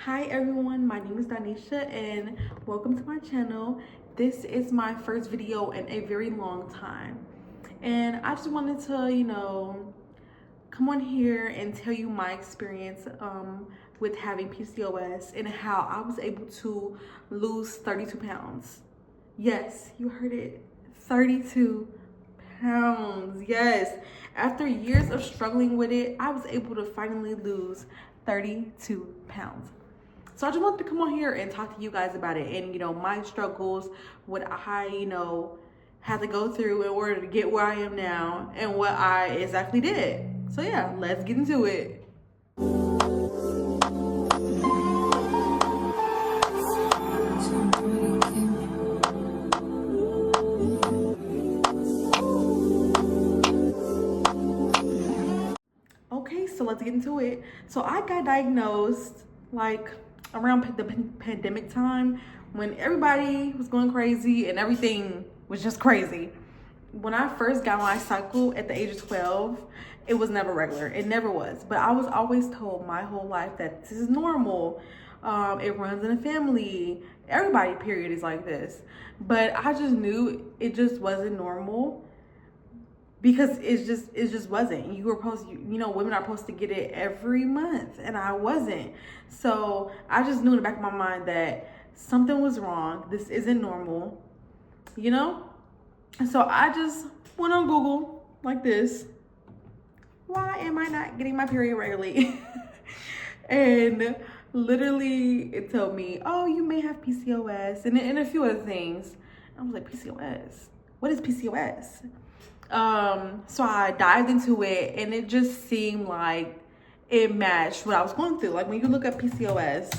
Hi everyone, my name is Danisha and welcome to my channel. This is my first video in a very long time. And I just wanted to, come on here and tell you my experience with having PCOS and how I was able to lose 32 pounds. Yes, you heard it, 32 pounds. Yes, after years of struggling with it, I was able to finally lose 32 pounds. So I just wanted to come on here and talk to you guys about it and, my struggles, what I, had to go through in order to get where I am now and what I exactly did. So yeah, let's get into it. Okay, so let's get into it. So I got diagnosed like around the pandemic time when everybody was going crazy and everything was just crazy. When I first got my cycle at the age of 12, it was never regular. It never was. But I was always told my whole life that this is normal. It runs in a family. Everybody, period, is like this. But I just knew it just wasn't normal because it just wasn't. You were supposed to, women are supposed to get it every month and I wasn't. So I just knew in the back of my mind that something was wrong. This isn't normal, And so I just went on Google like this. Why am I not getting my period regularly? And literally it told me, oh, you may have PCOS and a few other things. I was like, PCOS? What is PCOS? So I dived into it and it just seemed like it matched what I was going through. Like when you look at PCOS,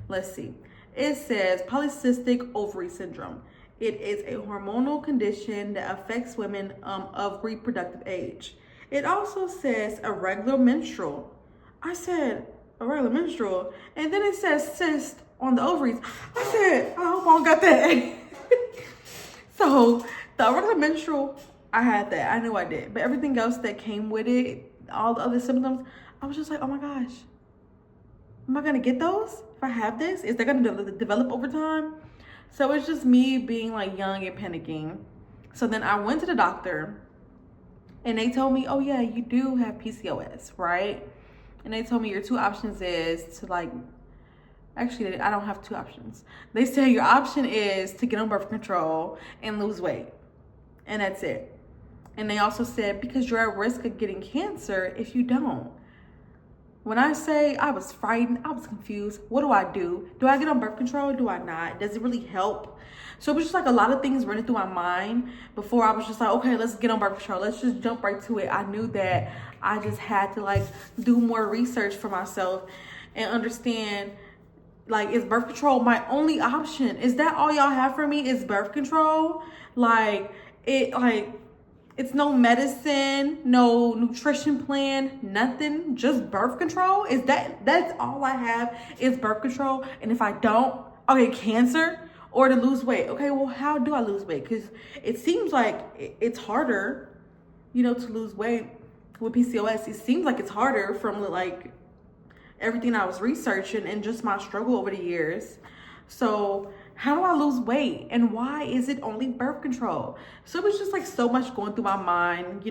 let's see, it says polycystic ovary syndrome. It is a hormonal condition that affects women of reproductive age. It also says irregular menstrual. I said, irregular menstrual? And then it says cyst on the ovaries. I said, I hope I don't got that. So the irregular menstrual, I had that. I knew I did. But everything else that came with it, all the other symptoms, I was just like, oh my gosh, am I going to get those if I have this? Is that going to develop over time? So it's just me being like young and panicking. So then I went to the doctor and they told me, oh yeah, you do have PCOS, right? And they told me your two options is to actually, I don't have two options. They said your option is to get on birth control and lose weight. And that's it. And they also said, because you're at risk of getting cancer if you don't. When I say I was frightened, I was confused. What do I do? Do I get on birth control? Do I not? Does it really help? So it was just like a lot of things running through my mind before I was just like, okay, let's get on birth control. Let's just jump right to it. I knew that I just had to do more research for myself and understand, is birth control my only option? Is that all y'all have for me is birth control? It's no medicine, no nutrition plan, nothing, just birth control? That's all I have is birth control? And if I don't, okay, cancer or to lose weight. Okay, well, how do I lose weight? Because it seems like it's harder, to lose weight with PCOS. It seems like it's harder from everything I was researching and just my struggle over the years. So how do I lose weight? And why is it only birth control? So it was just so much going through my mind,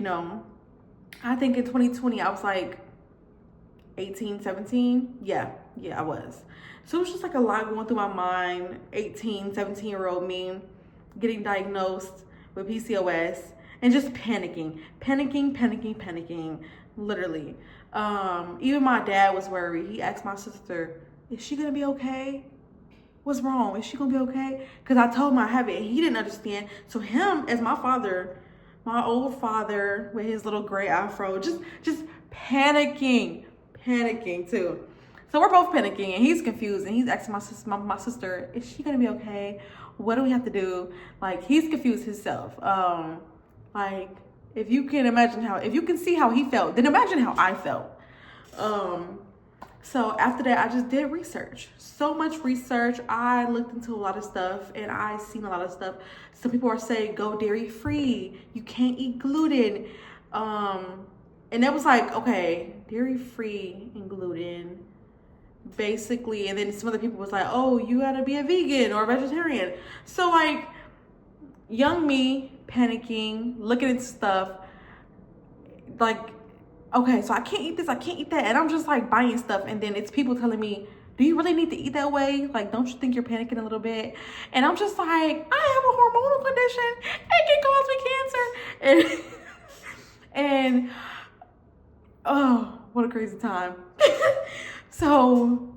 I think in 2020, I was 18, 17. Yeah, I was. So it was just a lot going through my mind. 18, 17-year-old me getting diagnosed with PCOS and just panicking, literally. Even my dad was worried. He asked my sister, is she gonna be okay? What's wrong? Is she gonna be okay? Because I told him I have it and he didn't understand. So him, as my father, my old father with his little gray afro, just panicking too. So we're both panicking and he's confused and he's asking my sister, is she gonna be okay? What do we have to do? He's confused himself. If you can see how he felt, then imagine how I felt. So after that, I just did research. So much research. I looked into a lot of stuff and I seen a lot of stuff. Some people are saying go dairy free. You can't eat gluten. And that was okay, dairy free and gluten. basically, and then some other people was like, oh, you gotta be a vegan or a vegetarian. So like, young me panicking, looking at stuff, like, okay, so I can't eat this, I can't eat that, and I'm just like buying stuff, and then it's people telling me, do you really need to eat that way? Like, don't you think you're panicking a little bit? And I'm just like, I have a hormonal condition, it can cause me cancer. And oh, what a crazy time. So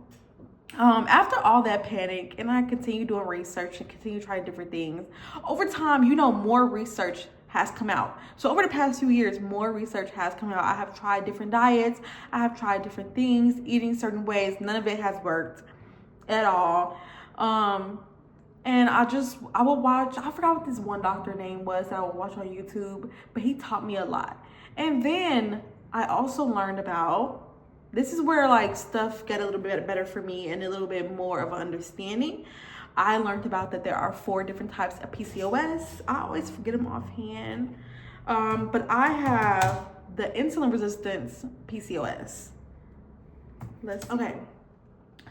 after all that panic, and I continue doing research and continue trying different things, over time, more research has come out. So over the past few years, more research has come out. I have tried different diets. I have tried different things, eating certain ways. None of it has worked at all. And I would watch, I forgot what this one doctor name was that I would watch on YouTube, but he taught me a lot. And then I also learned about, this is where like stuff get a little bit better for me and a little bit more of an understanding. I learned about that there are 4 different types of PCOS. I always forget them offhand. But I have the insulin resistance PCOS. Okay.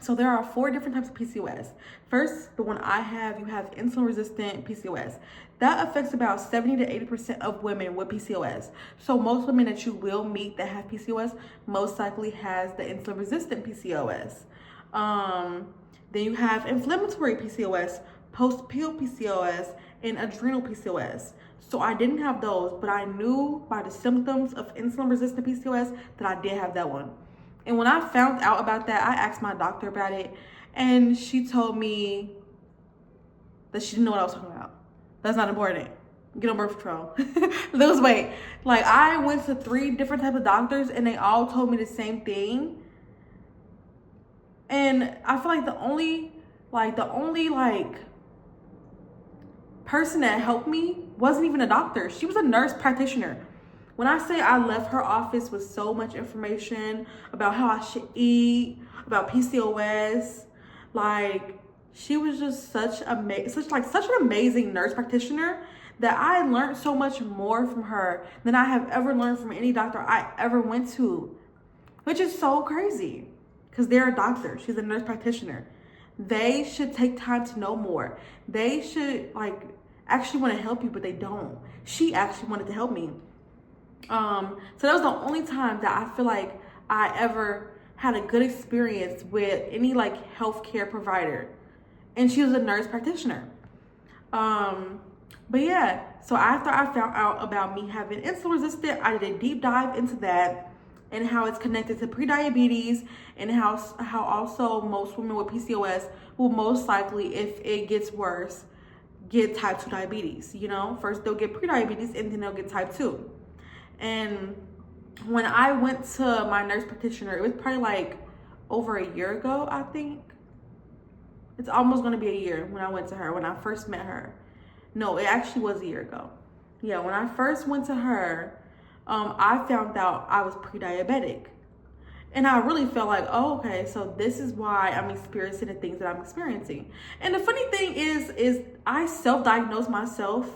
So there are 4 different types of PCOS. First, the one I have, you have insulin resistant PCOS. That affects about 70 to 80% of women with PCOS. So most women that you will meet that have PCOS most likely has the insulin resistant PCOS. Then you have inflammatory PCOS, post-pill PCOS, and adrenal PCOS. So I didn't have those, but I knew by the symptoms of insulin resistant PCOS that I did have that one. And when I found out about that, I asked my doctor about it, and she told me that she didn't know what I was talking about. That's not important. Get on birth control. Lose weight. Like, I went to 3 different types of doctors, and they all told me the same thing. And I feel like the only person that helped me wasn't even a doctor. She was a nurse practitioner. When I say I left her office with so much information about how I should eat, about PCOS, like, she was just such an amazing nurse practitioner that I learned so much more from her than I have ever learned from any doctor I ever went to, which is so crazy because they're a doctor. She's a nurse practitioner. They should take time to know more. They should actually want to help you, but they don't. She actually wanted to help me. So that was the only time that I feel like I ever had a good experience with any healthcare provider, and she was a nurse practitioner. But yeah, so after I found out about me having insulin resistant, I did a deep dive into that and how it's connected to prediabetes, and how also most women with PCOS will most likely, if it gets worse, get type 2 diabetes. First they'll get prediabetes and then they'll get type 2. And when I went to my nurse practitioner, it was probably over a year ago, I think. It's almost going to be a year when I went to her, when I first met her. No, it actually was a year ago. Yeah, when I first went to her, I found out I was pre-diabetic. And I really felt like, oh, okay, so this is why I'm experiencing the things that I'm experiencing. And the funny thing is I self-diagnosed myself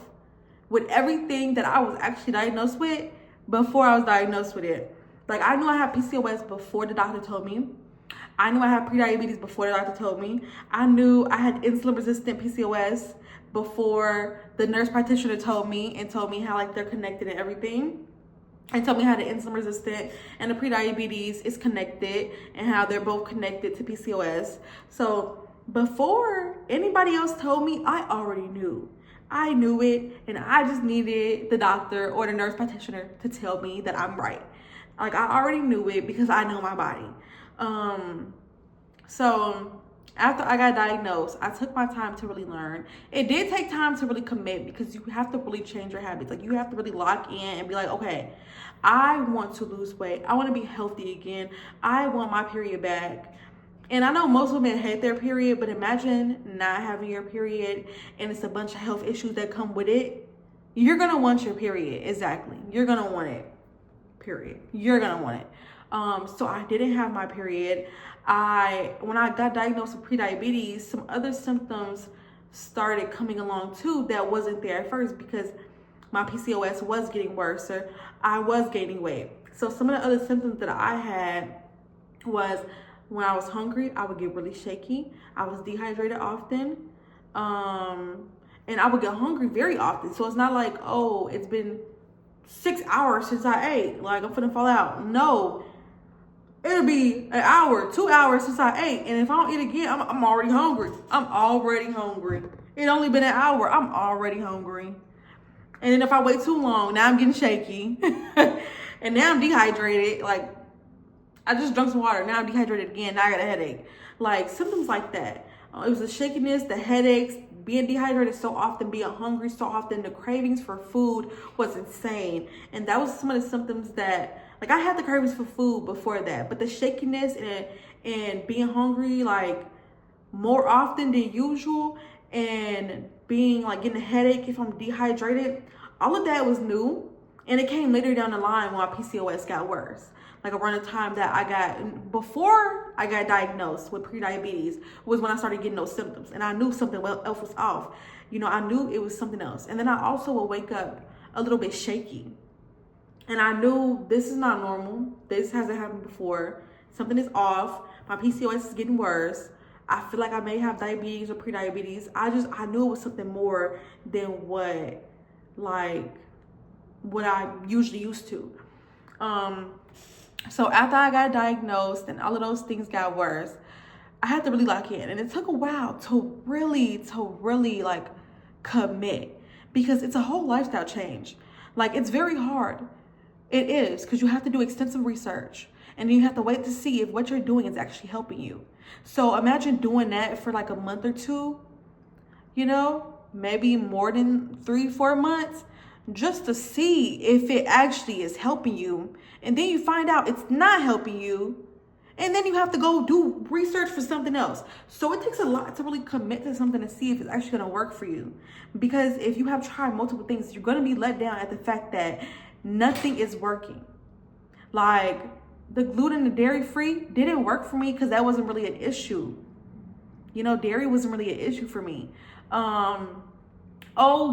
with everything that I was actually diagnosed with before I was diagnosed with it. I knew I had PCOS before the doctor told me. I knew I had prediabetes before the doctor told me. I knew I had insulin-resistant PCOS before the nurse practitioner told me how they're connected and everything. And told me how the insulin resistant and the prediabetes is connected and how they're both connected to PCOS. So before anybody else told me, I already knew. I knew it, and I just needed the doctor or the nurse practitioner to tell me that I'm right. I already knew it because I know my body. So after I got diagnosed, I took my time to really learn. It did take time to really commit because you have to really change your habits. You have to really lock in and be like, okay, I want to lose weight. I want to be healthy again. I want my period back. And I know most women hate their period, but imagine not having your period and it's a bunch of health issues that come with it. You're going to want your period. Exactly. You're going to want it. Period. You're going to want it. So I didn't have my period. When I got diagnosed with prediabetes, some other symptoms started coming along too that wasn't there at first because my PCOS was getting worse, or I was gaining weight. So some of the other symptoms that I had was When I was hungry, I would get really shaky. I was dehydrated often. And I would get hungry very often. So it's not like, oh, it's been 6 hours since I ate. Like, I'm finna fall out. No. It'll be an hour, 2 hours since I ate. And if I don't eat again, I'm already hungry. I'm already hungry. It only been an hour. I'm already hungry. And then if I wait too long, now I'm getting shaky. And now I'm dehydrated. Like, I just drank some water. Now I'm dehydrated again. Now I got a headache. Like, symptoms like that. It was the shakiness, the headaches, being dehydrated so often, being hungry so often, the cravings for food was insane. And that was some of the symptoms that, like, I had the cravings for food before that, but the shakiness and being hungry, like, more often than usual, and being, like, getting a headache if I'm dehydrated, all of that was new. And it came later down the line when my PCOS got worse. Like, around the time that before I got diagnosed with prediabetes was when I started getting those symptoms. And I knew something else was off. You know, I knew it was something else. And then I also would wake up a little bit shaky. And I knew this is not normal. This hasn't happened before. Something is off. My PCOS is getting worse. I feel like I may have diabetes or prediabetes. I knew it was something more than what I usually used to. So after I got diagnosed and all of those things got worse, I had to really lock in. And it took a while to really like commit, because it's a whole lifestyle change. Like, it's very hard. It is, because you have to do extensive research and you have to wait to see if what you're doing is actually helping you. So imagine doing that for like a month or two, you know, maybe more than 3-4 months, just to see if it actually is helping you. And then you find out it's not helping you. And then you have to go do research for something else. So it takes a lot to really commit to something to see if it's actually going to work for you. Because if you have tried multiple things, you're going to be let down at the fact that nothing is working. Like, the gluten and dairy free didn't work for me because that wasn't really an issue. You know, dairy wasn't really an issue for me.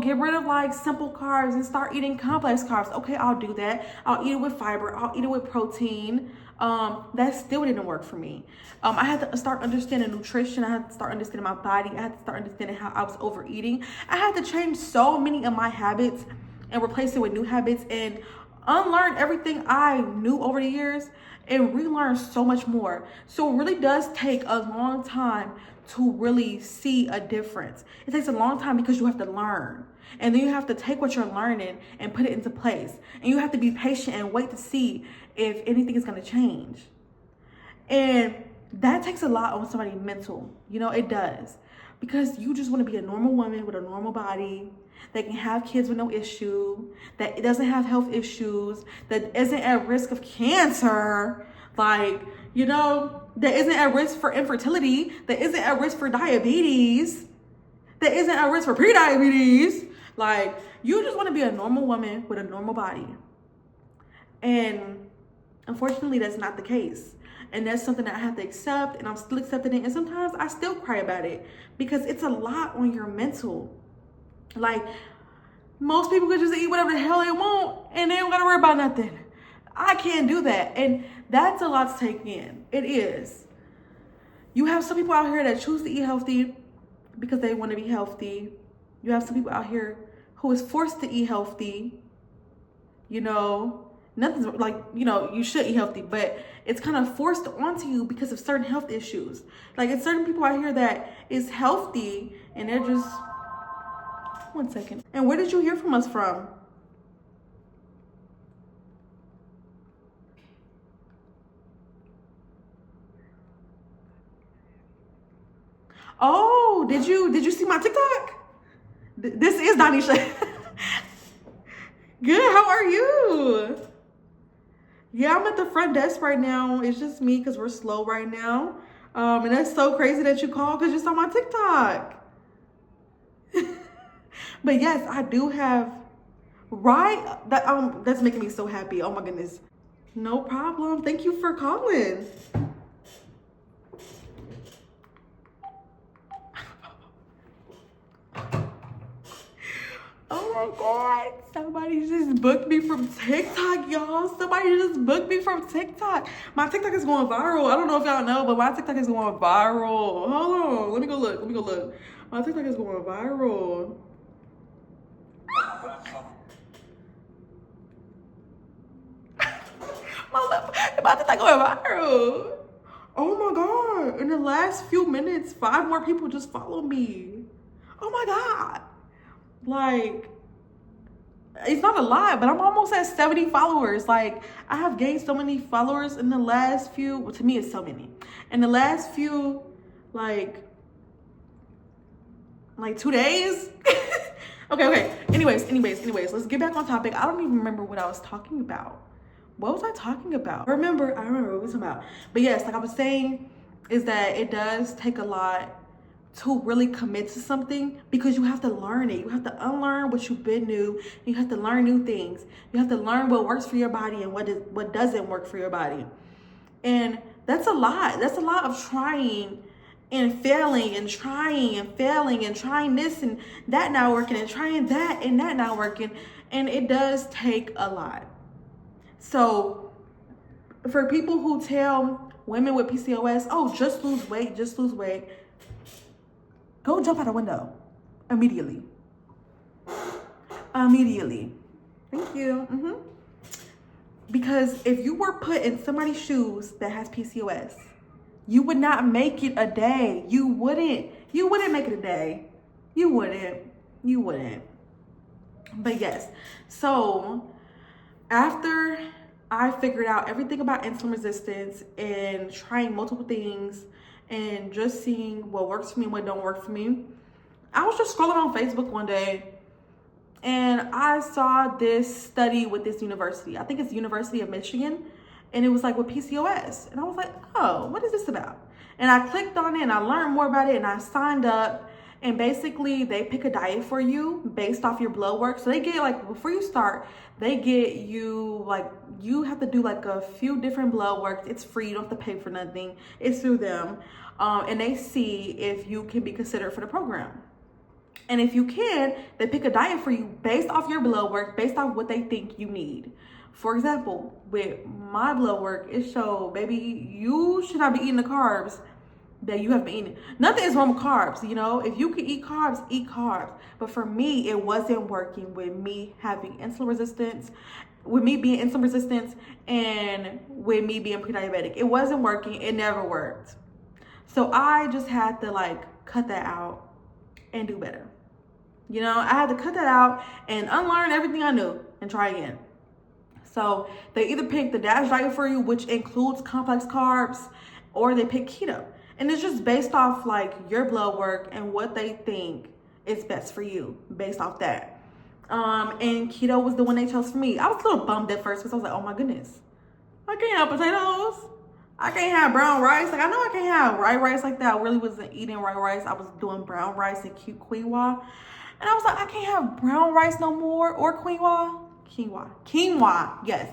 Get rid of like simple carbs and start eating complex carbs. Okay, I'll do that. I'll eat it with fiber. I'll eat it with protein. That still didn't work for me. I had to start understanding nutrition. I had to start understanding my body. I had to start understanding how I was overeating. I had to change so many of my habits and replace it with new habits and unlearn everything I knew over the years and relearn so much more. So it really does take a long time to really see a difference. It takes a long time because you have to learn. And then you have to take what you're learning and put it into place. And you have to be patient and wait to see if anything is going to change. And that takes a lot on somebody's mental. You know, it does. Because you just want to be a normal woman with a normal body that can have kids with no issue, that doesn't have health issues, that isn't at risk of cancer, like, you know, that isn't at risk for infertility, that isn't at risk for diabetes, that isn't at risk for prediabetes. Like, you just want to be a normal woman with a normal body. And unfortunately, that's not the case. And that's something that I have to accept, and I'm still accepting it. And sometimes I still cry about it because it's a lot on your mental. Like, most people could just eat whatever the hell they want and they don't gotta worry about nothing. I can't do that. And that's a lot to take in. It is. You have some people out here that choose to eat healthy because they want to be healthy. You have some people out here who is forced to eat healthy. You know, nothing's like, you know, you should eat healthy, but it's kind of forced onto you because of certain health issues. Like, it's certain people out here that is healthy and they're just... One second. And where did you hear from us from? Oh, did you see my TikTok? This is Donisha. Good, how are you? Yeah, I'm at the front desk right now. It's just me because we're slow right now. And that's so crazy that you called because you saw my TikTok. But yes, I do have, right? That's making me so happy. Oh my goodness. No problem. Thank you for calling. Oh my God. Somebody just booked me from TikTok, y'all. Somebody just booked me from TikTok. My TikTok is going viral. I don't know if y'all know, but my TikTok is going viral. Hold on. Let me go look. My TikTok is going viral. My TikTok going viral. Oh my God. In the last few minutes, 5 more people just followed me. Oh my God. Like, it's not a lot, but I'm almost at 70 followers. Like, I have gained so many followers in the last few, well, to me it's so many. In the last few, like 2 days. Okay. Anyways, let's get back on topic. I don't even remember what I was talking about. What was I talking about? I remember what we were talking about. But yes, like I was saying, is that it does take a lot to really commit to something, because you have to learn it. You have to unlearn what you've been new. You have to learn new things. You have to learn what works for your body and what doesn't work for your body. And that's a lot. That's a lot of trying and failing and trying and failing and trying this and that not working and trying that and that not working. And it does take a lot. So for people who tell women with PCOS, oh, just lose weight, go jump out a window immediately. Thank you. Because if you were put in somebody's shoes that has PCOS, you would not make it a day. You wouldn't make it a day. You wouldn't. But yes, so after I figured out everything about insulin resistance and trying multiple things and just seeing what works for me and what don't work for me, I was just scrolling on Facebook one day and I saw this study with this university. I think it's University of Michigan, and it was like with PCOS. And I was like, oh, what is this about? And I clicked on it and I learned more about it and I signed up. And basically they pick a diet for you based off your blood work. So they get, like, before you start, they get you, like, you have to do like a few different blood works. It's free, you don't have to pay for nothing. It's through them. And they see if you can be considered for the program. And if you can, they pick a diet for you based off your blood work, based off what they think you need. For example, with my blood work, it showed, baby, you should not be eating the carbs that you have been eating. Nothing is wrong with carbs, you know. If you can eat carbs, eat carbs. But for me, it wasn't working with me having insulin resistance, with me being insulin resistant, and with me being pre-diabetic. It wasn't working. It never worked. So I just had to, like, cut that out and do better. You know, I had to cut that out and unlearn everything I knew and try again. So they either pick the DASH diet for you, which includes complex carbs, or they pick keto. And it's just based off like your blood work and what they think is best for you based off that. And keto was the one they chose for me. I was a little bummed at first because I was like, oh my goodness, I can't have potatoes. I can't have brown rice. Like, I know I can't have white rice like that. I really wasn't eating white rice. I was doing brown rice and quinoa. And I was like, I can't have brown rice no more, or quinoa. Quinoa, yes.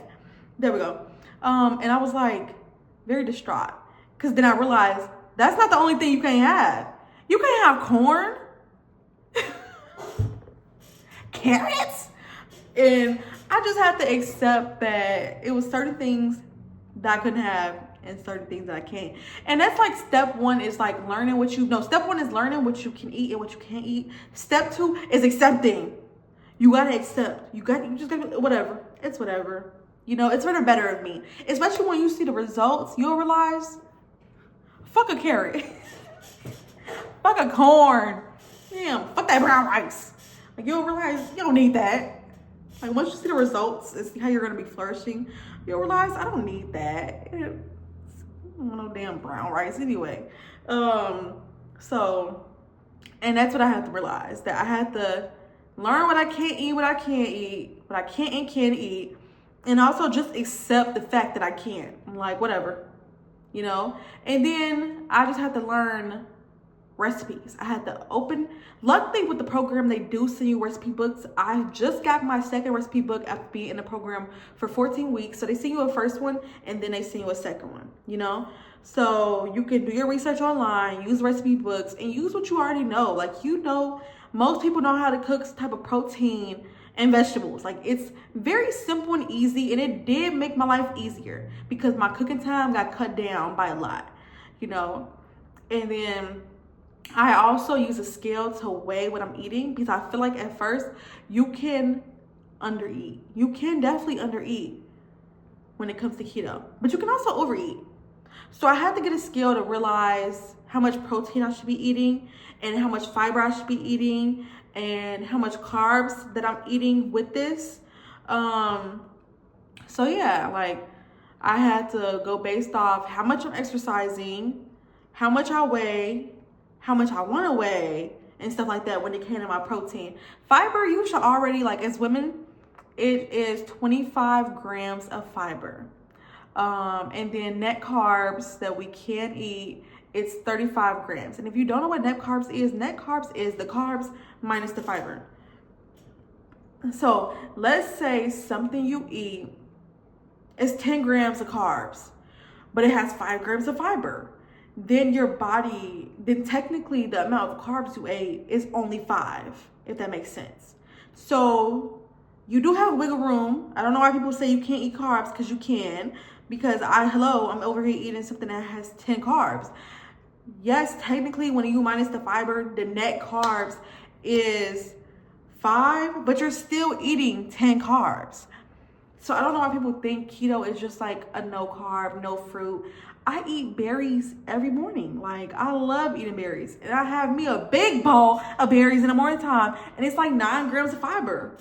There we go. And I was like very distraught, because then I realized that's not the only thing you can't have. You can't have corn, carrots. And I just had to accept that it was certain things that I couldn't have and certain things that I can't. And that's like step 1 is like learning what you know. Step 1 is learning what you can eat and what you can't eat. Step 2 is accepting. You gotta accept. You just gotta, whatever. It's whatever. You know, it's for the better of me. Especially when you see the results, you'll realize, fuck a carrot. Fuck a corn. Damn, fuck that brown rice. Like, you'll realize you don't need that. Like, once you see the results and see how you're gonna be flourishing, you'll realize I don't need that. I don't want no damn brown rice anyway. So, and that's what I had to realize, that I had to learn what I can't eat, what I can't eat, what I can't and can't eat, and also just accept the fact that I can't. I'm like, whatever, you know? And then I just had to learn recipes. I had to open, luckily with the program, they do send you recipe books. I just got my second recipe book after being in the program for 14 weeks. So they send you a first one and then they send you a second one, you know? So you can do your research online, use recipe books, and use what you already know. Like, you know, most people know how to cook some type of protein and vegetables. Like, it's very simple and easy, and it did make my life easier because my cooking time got cut down by a lot, you know. And then I also use a scale to weigh what I'm eating, because I feel like at first you can undereat. You can definitely undereat when it comes to keto, but you can also overeat. So I had to get a scale to realize how much protein I should be eating and how much fiber I should be eating and how much carbs that I'm eating with this. So yeah, like, I had to go based off how much I'm exercising, how much I weigh, how much I want to weigh, and stuff like that when it came to my protein. Fiber, you should already, like, as women, it is 25 grams of fiber. And then net carbs that we can eat, it's 35 grams. And if you don't know what net carbs is the carbs minus the fiber. So let's say something you eat is 10 grams of carbs, but it has 5 grams of fiber. Then then technically the amount of carbs you ate is only 5, if that makes sense. So you do have wiggle room. I don't know why people say you can't eat carbs, because you can. Because I'm over here eating something that has 10 carbs. Yes, technically when you minus the fiber, the net carbs is 5, but you're still eating 10 carbs. So I don't know why people think keto is just like a no carb, no fruit. I eat berries every morning. Like, I love eating berries. And I have me a big bowl of berries in the morning time, and it's like 9 grams of fiber.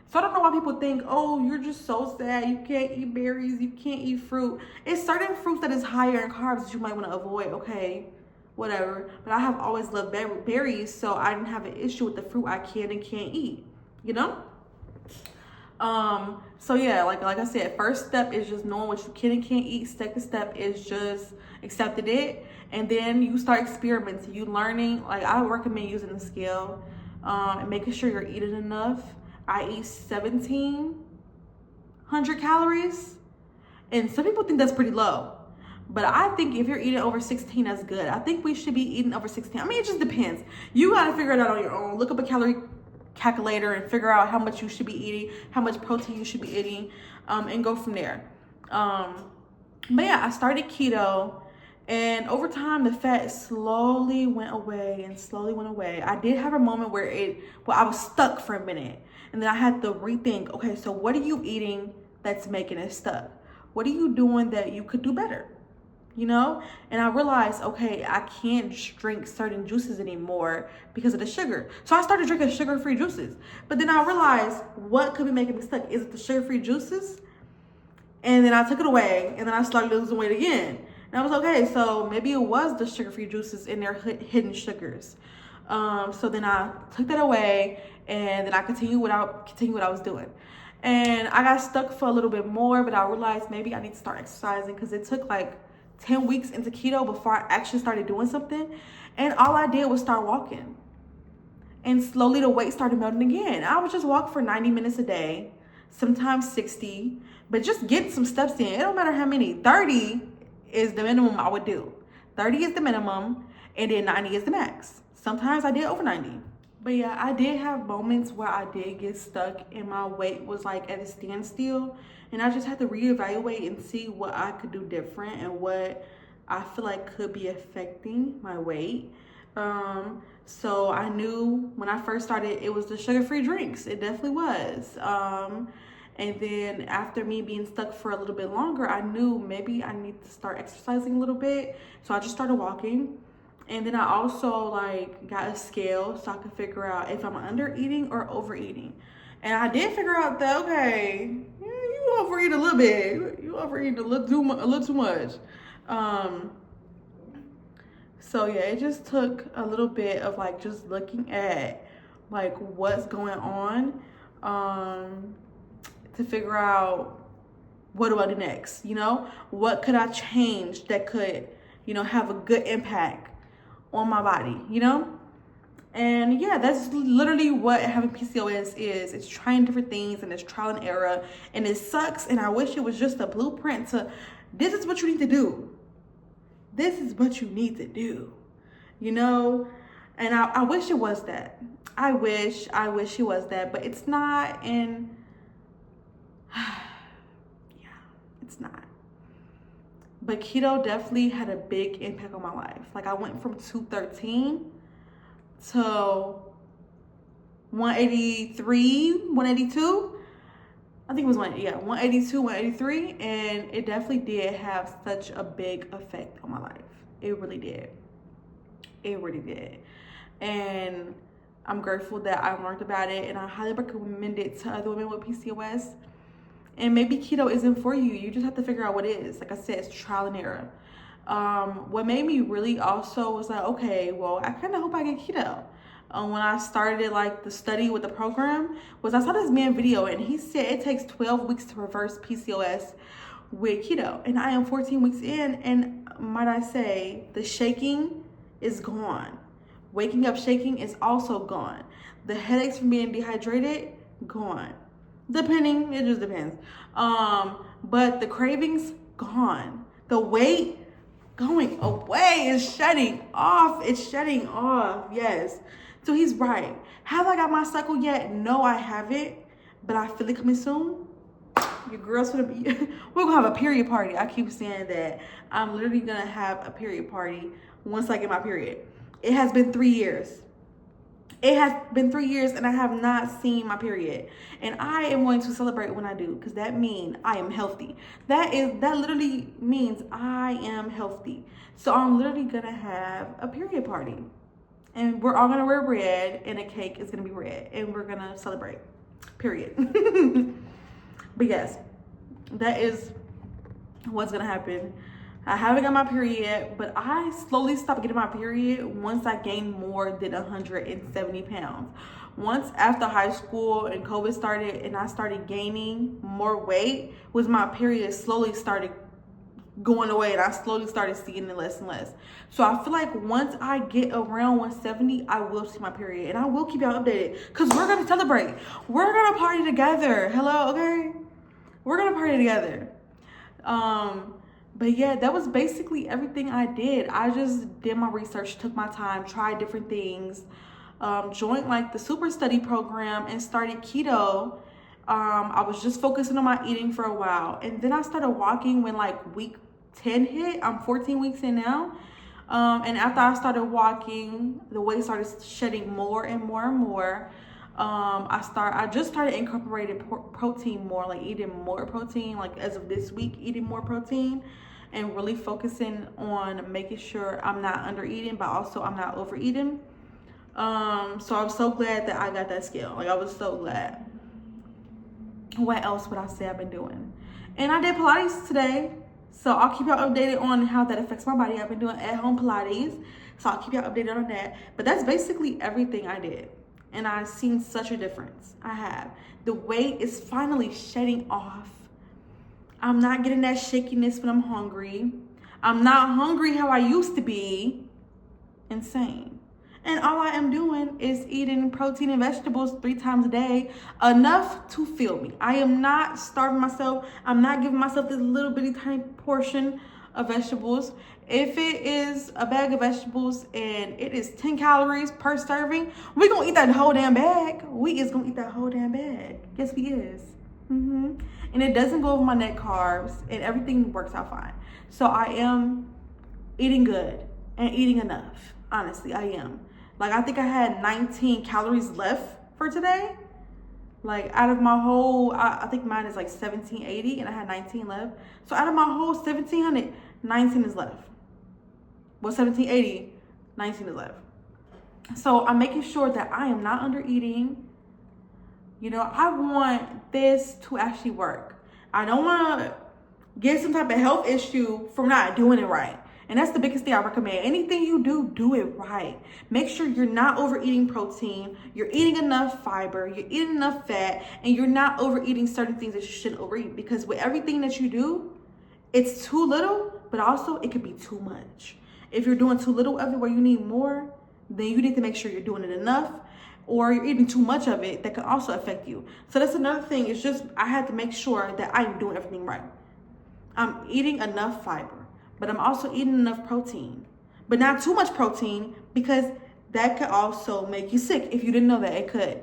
So I don't know why people think, oh, you're just so sad, you can't eat berries, you can't eat fruit. It's certain fruits that is higher in carbs that you might want to avoid, okay? Whatever. But I have always loved berries, so I didn't have an issue with the fruit I can and can't eat, you know? So yeah, like I said, first step is just knowing what you can and can't eat. Second step is just accepting it. And then you start experimenting, you learning. Like, I recommend using the scale, and making sure you're eating enough. I eat 1,700 calories, and some people think that's pretty low, but I think if you're eating over 16, that's good. I think we should be eating over 16. I mean, it just depends. You got to figure it out on your own. Look up a calorie calculator and figure out how much you should be eating, how much protein you should be eating, and go from there. But yeah, I started keto, and over time the fat slowly went away. I did have a moment where I was stuck for a minute. And then I had to rethink, okay, so what are you eating that's making it stuck? What are you doing that you could do better? You know? And I realized, okay, I can't drink certain juices anymore because of the sugar. So I started drinking sugar-free juices. But then I realized, what could be making me stuck? Is it the sugar-free juices? And then I took it away, and then I started losing weight again. And I was okay, so maybe it was the sugar-free juices and their hidden sugars. So then I took that away, and then I continued what I was doing. And I got stuck for a little bit more, but I realized maybe I need to start exercising, because it took like 10 weeks into keto before I actually started doing something. And all I did was start walking. And slowly the weight started melting again. I would just walk for 90 minutes a day, sometimes 60, but just get some steps in. It don't matter how many. 30 is the minimum I would do. 30 is the minimum, and then 90 is the max. Sometimes I did over 90. But yeah, I did have moments where I did get stuck and my weight was like at a standstill. And I just had to reevaluate and see what I could do different and what I feel like could be affecting my weight. So I knew when I first started, it was the sugar-free drinks. It definitely was. And then after me being stuck for a little bit longer, I knew maybe I need to start exercising a little bit. So I just started walking. And then I also like got a scale so I could figure out if I'm under eating or overeating. And I did figure out that, okay, yeah, you overeat a little bit. You overeat a little too much. So yeah, it just took a little bit of like just looking at like what's going on to figure out what do I do next, you know? What could I change that could, you know, have a good impact on my body, you know? And yeah, that's literally what having PCOS is. It's trying different things and it's trial and error, and it sucks. And I wish it was just a blueprint to, this is what you need to do. This is what you need to do, you know? And I wish it was that. I wish it was that, but it's not. And yeah, it's not. But keto definitely had a big impact on my life. Like I went from 213 to 183, 182. I think it was 182, 183. And it definitely did have such a big effect on my life. It really did. It really did. And I'm grateful that I learned about it, and I highly recommend it to other women with PCOS. And maybe keto isn't for you. You just have to figure out what it is. Like I said, it's trial and error. What made me really also was like, okay, well, I kind of hope I get keto. When I started like the study with the program, was I saw this man video, and he said it takes 12 weeks to reverse PCOS with keto. And I am 14 weeks in, and might I say, the shaking is gone. Waking up shaking is also gone. The headaches from being dehydrated, gone. Depending, it just depends. But the cravings, gone. The weight going away is shutting off. It's shutting off, yes. So he's right. Have I got my cycle yet? No, I haven't. But I feel it coming soon. Your girl's gonna be, we're gonna have a period party. I keep saying that. I'm literally gonna have a period party once I get my period. It has been 3 years. It has been 3 years and I have not seen my period. And I am going to celebrate when I do, because that means I am healthy. That literally means I am healthy. So I'm literally gonna have a period party. And we're all gonna wear red, and a cake is gonna be red, and we're gonna celebrate. Period. But yes, that is what's gonna happen. I haven't got my period yet, but I slowly stopped getting my period once I gained more than 170 pounds. Once after high school and COVID started and I started gaining more weight, was my period slowly started going away, and I slowly started seeing it less and less. So I feel like once I get around 170, I will see my period, and I will keep y'all updated, because we're gonna celebrate. We're gonna party together. Hello, okay? We're gonna party together. But yeah, that was basically everything I did. I just did my research, took my time, tried different things, joined like the super study program and started keto. I was just focusing on my eating for a while. And then I started walking when like week 10 hit. I'm 14 weeks in now. And after I started walking, the weight started shedding more and more and more. I just started incorporating protein more, like eating more protein, like as of this week, eating more protein, and really focusing on making sure I'm not under eating, but also I'm not overeating. So I'm so glad that I got that skill. Like I was so glad. What else would I say I've been doing? And I did Pilates today. So I'll keep y'all updated on how that affects my body. I've been doing at-home Pilates. So I'll keep y'all updated on that. But that's basically everything I did. And I've seen such a difference. I have. The weight is finally shedding off. I'm not getting that shakiness when I'm hungry. I'm not hungry how I used to be. Insane. And all I am doing is eating protein and vegetables 3 times a day, enough to fill me. I am not starving myself. I'm not giving myself this little bitty tiny portion of vegetables. If it is a bag of vegetables and it is 10 calories per serving, we're gonna eat that whole damn bag. We is gonna eat that whole damn bag. Yes, we is. And it doesn't go over my net carbs, and everything works out fine. So I am eating good and eating enough. Honestly, I am. Like, I think I had 19 calories left for today. Like, out of my whole, I think mine is like 1780, and I had 19 left. So out of my whole 1700, 19 is left. Well, 1780, 19 is left. So I'm making sure that I am not under eating. You know, I want this to actually work. I don't want to get some type of health issue from not doing it right. And that's the biggest thing I recommend. Anything you do, do it right. Make sure you're not overeating protein, you're eating enough fiber, you're eating enough fat, and you're not overeating certain things that you shouldn't overeat. Because with everything that you do, it's too little, but also it could be too much. If you're doing too little of it where you need more, then you need to make sure you're doing it enough, or you're eating too much of it that can also affect you. So that's another thing. It's just, I had to make sure that I'm doing everything right. I'm eating enough fiber, but I'm also eating enough protein, but not too much protein, because that could also make you sick. If you didn't know that, it could.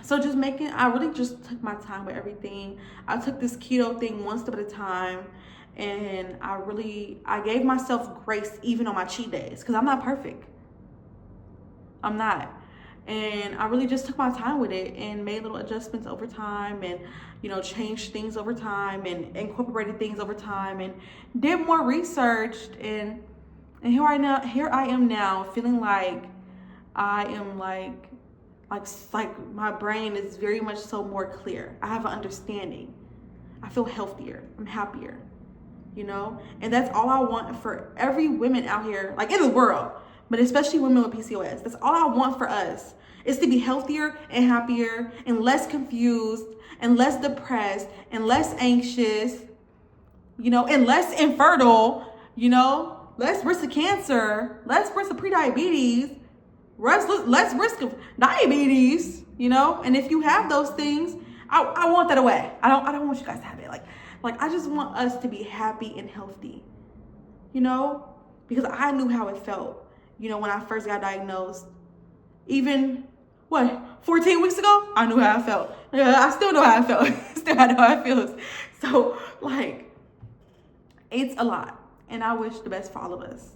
So just I really just took my time with everything. I took this keto thing one step at a time, and I gave myself grace even on my cheat days, because I'm not perfect. I'm not. And I really just took my time with it and made little adjustments over time, and, you know, changed things over time and incorporated things over time and did more research. And here I am now feeling like I am like my brain is very much so more clear. I have an understanding. I feel healthier. I'm happier, you know? And that's all I want for every woman out here, like in the world, but especially women with PCOS. That's all I want for us, is to be healthier and happier and less confused and less depressed and less anxious, you know, and less infertile, you know, less risk of cancer, less risk of prediabetes, less risk of diabetes, you know. And if you have those things, I want that away. I don't want you guys to have it. Like I just want us to be happy and healthy, you know, because I knew how it felt, you know, when I first got diagnosed. Even 14 weeks ago, I knew how I felt. I still know how I felt. Still I know how it feels. So like, it's a lot, and I wish the best for all of us.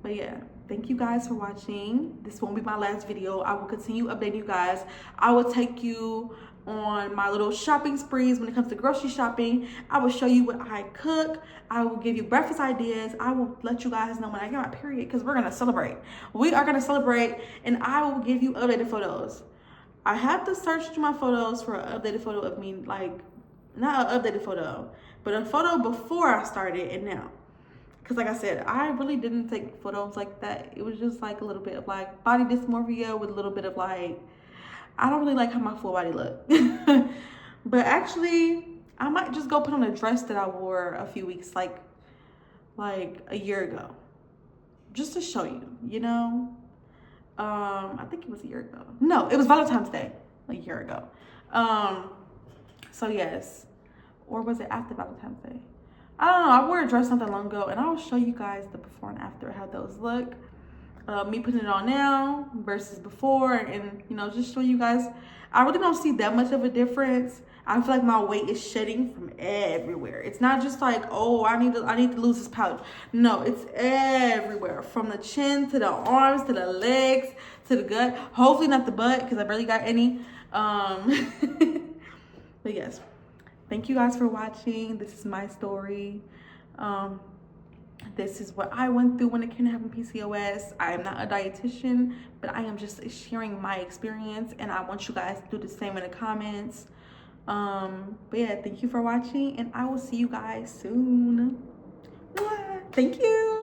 But yeah, thank you guys for watching. This won't be my last video. I will continue updating you guys. I will take you on my little shopping sprees when it comes to grocery shopping. I will show you what I cook. I will give you breakfast ideas. I will let you guys know when I get my period, because we're gonna celebrate. We are gonna celebrate, and I will give you updated photos. I have to search through my photos for an updated photo of me, like not an updated photo, but a photo before I started and now. Because like I said, I really didn't take photos like that. It was just like a little bit of like body dysmorphia with a little bit of like, I don't really like how my full body look. But actually, I might just go put on a dress that I wore a few weeks, like a year ago, just to show you, you know. I think it was a year ago. No, it was Valentine's Day a year ago. So yes, or was it after Valentine's Day? I don't know. I wore a dress not that long ago, and I'll show you guys the before and after, how those look. Me putting it on now versus before, and, you know, just show you guys. I really don't see that much of a difference. I feel like my weight is shedding from everywhere. It's not just like, oh, I need to lose this pouch. No, it's everywhere, from the chin to the arms to the legs to the gut. Hopefully not the butt, because I barely got any. But yes, thank you guys for watching. This is my story. This is what I went through when it came to having PCOS. I am not a dietitian, but I am just sharing my experience, and I want you guys to do the same in the comments. But yeah, thank you for watching, and I will see you guys soon. Thank you.